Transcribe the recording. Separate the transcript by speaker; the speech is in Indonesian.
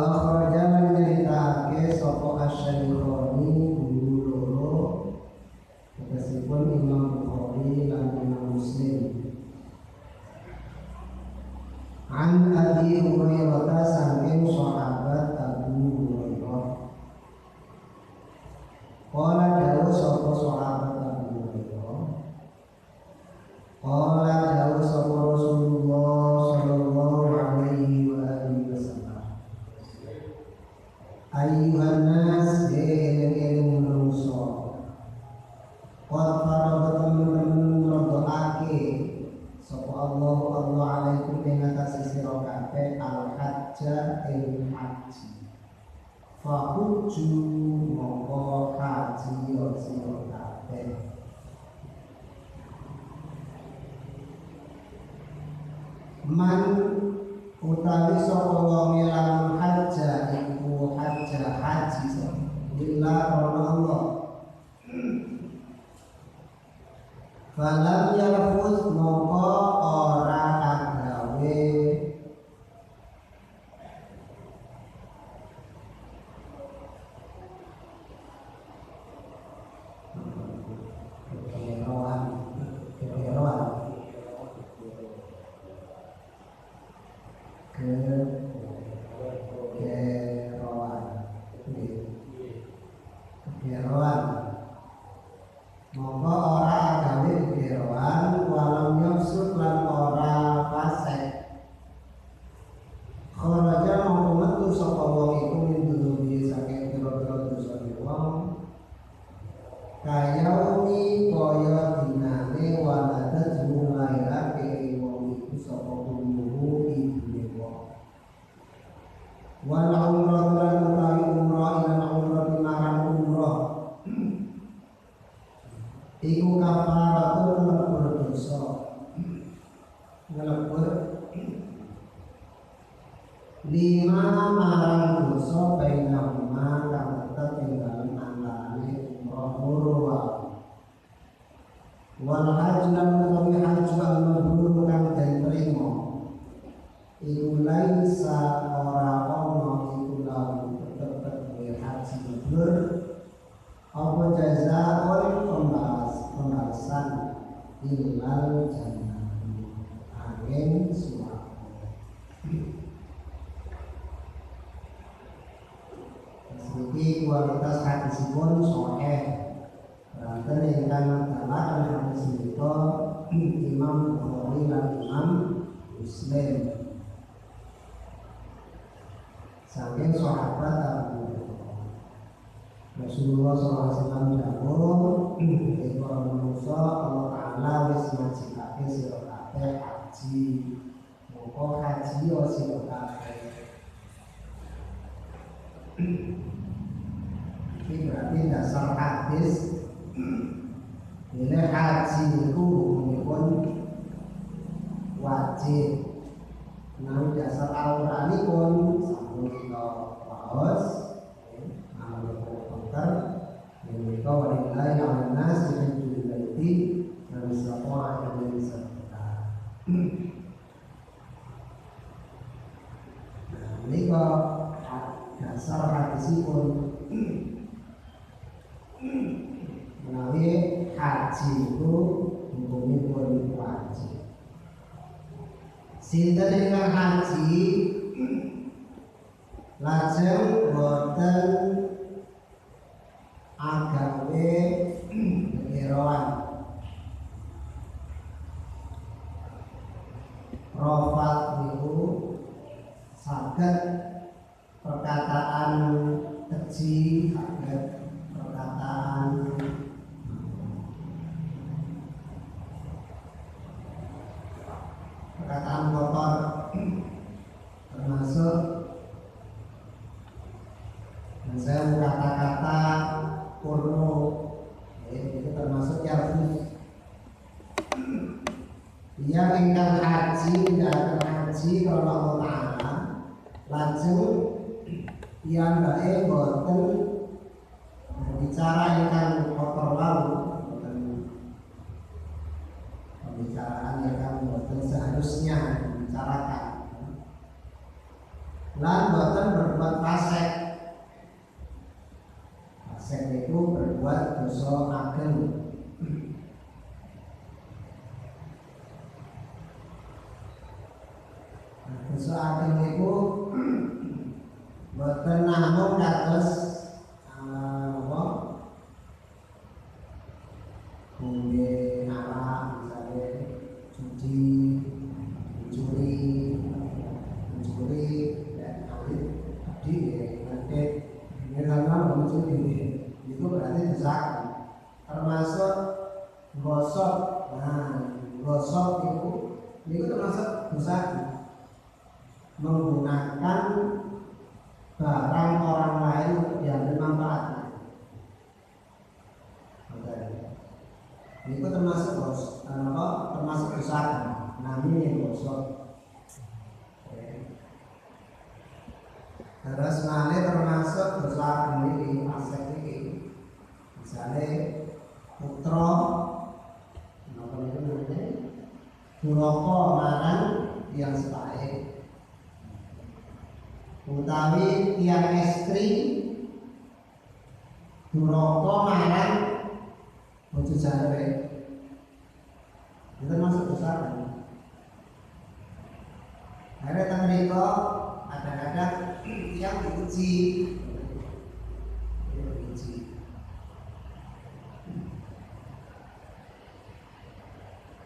Speaker 1: akhraja lan nyeritake sapa Asy-Syaikhaini guru loro tegesipun Imam Bukhari lan Imam Muslim an Abi Hurairah saking sahabat Abu Hurairah qala dawuh sapa sahabat Abu Hurairah qala dawuh sapa Rasulullah sallallahu alaihi wa alihi wasallam ayyuhan nas eling manusa qad faradatan radhaake sapa Allah alaikum ing atase sira kabeh al-hajja ing haji fahuju mongko haji sira kabeh man utawi sapa wong lamun hajja iku hajja haji lillah Allah falam yarfuz mongko ora agawe kayaumi kaya dinane waladat mulairake wong iku sapa umuru ibune wong wal umrah lan utawi umrah lan umrah marang umrah iku kafaratun ngelebur dosa ngelebur lima marang dosa bainahuma kang tetep ing dalem antarane umrah wal haji lan utawi haji al-mabrur kang den trima iku laisa ora ono iku lalu tetep haji mabrur apa jazaa'ul pembalasan ilal jannah angin swarga iki kualitas hadisipun sahih dan ingkang dalakan hadis menika Imam Bukhari lan Imam Muslim saking sahabat Abu Rasulullah SAW dawuh para manusa Allah Ta'ala wis ngajikake sira kabeh haji moko haji sira kabeh ini berarti dasar hadis ini haji itu hukumipun wajib nah dasar Al-Quran pun sampun kita bahas namanya dokter yang mereka walillahi ala nas hajjul baiti man istata'a ilaihi sabila nah mereka dasar hadisipun menawi haji itu hukumipun wajib. Sinten ingkang haji lajeng boten agawe kekiroan rofat niku saged perkataan keji saged perkataan kotor termasuk misalnya kata-kata porno itu termasuk yarfus yang ingkang haji tidak akan haji karena Allah Ta'ala lajeng yang baik boten bicara ingkang kotor lalu pembicaraan yang boten seharusnya dibicarakan lan boten berbuat fasik. Fasik itu berbuat dosa ageng. Dosa ageng itu boten namung kados apa? Ngombe arak, misalnya judi, mencuri, dan awit tadi nanti ini karena mencuri itu berarti dosa termasuk gosok. Nah, gosok itu termasuk dosa menggunakan barang orang lain untuk diambil manfaatnya. Itu termasuk termasuk dosa namanya gosok. Terus malih termasuk dosa ini aset ini. Misalnya putra apa itu namanya duraka marang yang sebaik, utawi tiang istri duraka marang bojo jarwe, itu termasuk dosa kan?